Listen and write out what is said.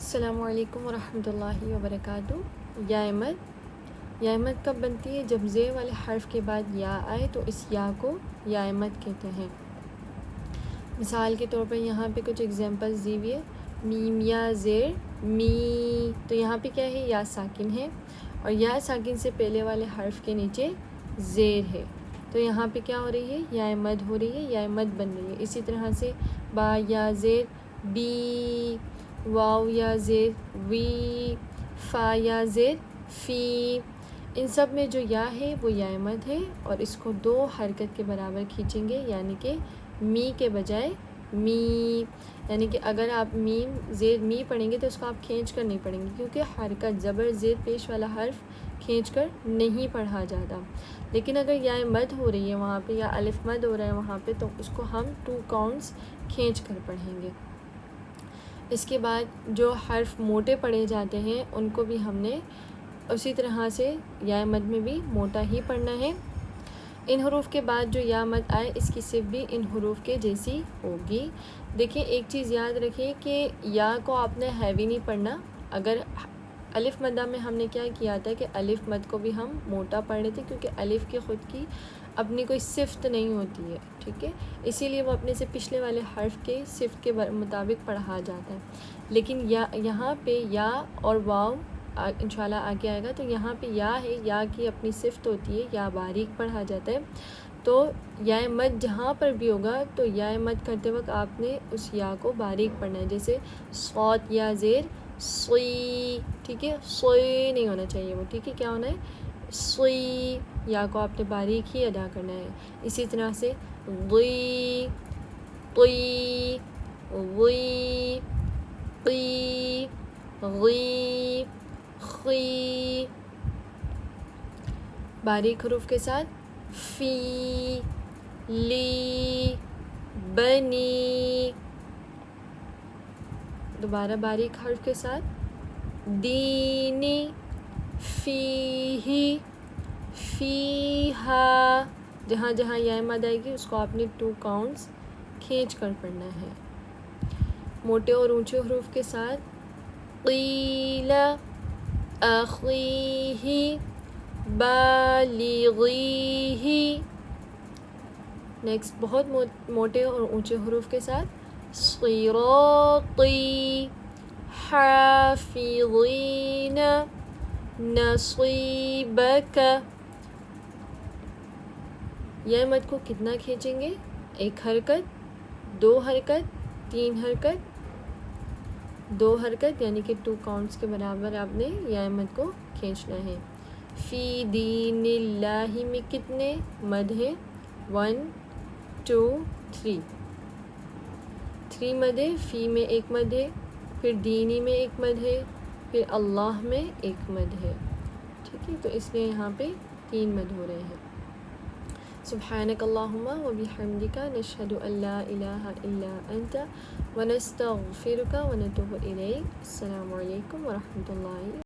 السلام علیکم ورحمۃ اللہ وبرکاتہ۔ یا مد کب بنتی ہے؟ جب زیر والے حرف کے بعد یا آئے تو اس یا کو یا مد کہتے ہیں۔ مثال کے طور پر یہاں پہ کچھ ایگزامپلز دی ہوئی ہے۔ میم یا زیر می، تو یہاں پہ کیا ہے؟ یا ساکن ہے، اور یا ساکن سے پہلے والے حرف کے نیچے زیر ہے، تو یہاں پہ کیا ہو رہی ہے؟ یا مد ہو رہی ہے، یا مد بن رہی ہے۔ اسی طرح سے با یا زیر بی، واو یا زیر وی، فا یا زیر فی، ان سب میں جو یا ہے وہ یا مد ہے، اور اس کو دو حرکت کے برابر کھینچیں گے، یعنی کہ می کے بجائے می، یعنی کہ اگر آپ میم زیر می پڑھیں گے تو اس کو آپ کھینچ کر نہیں پڑھیں گے، کیونکہ حرکت زبر زیر پیش والا حرف کھینچ کر نہیں پڑھا جاتا۔ لیکن اگر یا مد ہو رہی ہے وہاں پہ، یا الف مد ہو رہا ہے وہاں پہ، تو اس کو ہم 2 کاؤنٹس کھینچ کر پڑھیں گے۔ اس کے بعد جو حرف موٹے پڑھے جاتے ہیں ان کو بھی ہم نے اسی طرح سے یا مد میں بھی موٹا ہی پڑھنا ہے۔ ان حروف کے بعد جو یا مد آئے اس کی صرف بھی ان حروف کے جیسی ہوگی۔ دیکھیں ایک چیز یاد رکھیں کہ یا کو آپ نے ہیوی نہیں پڑھنا۔ اگر الف مدہ میں ہم نے کیا کیا تھا کہ الف مد کو بھی ہم موٹا پڑھ رہے تھے، کیونکہ الف کی خود کی اپنی کوئی صفت نہیں ہوتی ہے، ٹھیک ہے، اسی لیے وہ اپنے سے پچھلے والے حرف کے صفت کے مطابق پڑھا جاتا ہے۔ لیکن یہاں پہ یا اور واو انشاءاللہ آگے آئے گا، تو یہاں پہ یا ہے، یا کی اپنی صفت ہوتی ہے، یا باریک پڑھا جاتا ہے، تو یا مد جہاں پر بھی ہوگا تو یا مد کرتے وقت آپ نے اس یا کو باریک پڑھنا ہے، جیسے صوت یا زیر سوئی، ٹھیک ہے، سوئی نہیں ہونا چاہیے وہ، ٹھیک ہے، کیا ہونا ہے؟ سوئی، یا کو آپ نے باریک ہی ادا کرنا ہے۔ اسی طرح سے ضی، قی، غی، قی، غی، خی، باریک حروف کے ساتھ فی، لی، بنی، دوبارہ باریک حرف کے ساتھ دینی، فیہی، فیہا، جہاں جہاں یا مد آئے گی اس کو آپ نے 2 کاؤنٹس کھینچ کر پڑھنا ہے۔ موٹے اور اونچے حروف کے ساتھ قیل، اخیہ، بالغیہ۔ نیکسٹ بہت موٹے اور اونچے حروف کے ساتھ صراطی، حافظین، نصیبک۔ یا مد کو کتنا کھینچیں گے؟ 1 حرکت، 2 حرکت، 3 حرکت، 2 حرکت، یعنی کہ 2 کاؤنٹس کے برابر آپ نے یا مد کو کھینچنا ہے۔ فی دین اللہ میں کتنے مد ہے؟ 1 2 3، 3 مد ہے، فی میں 1 مد ہے، پھر دینی میں 1 مد ہے، پھر اللہ میں 1 مد ہے، ٹھیک ہے، تو اس لیے یہاں پہ 3 مد ہو رہے ہیں۔ سبحانک اللہم و بحمدک، نشہد ان لا الہ الا انت، ونستغفرک ونتوب الیک۔ السلام علیکم ورحمۃ اللہ۔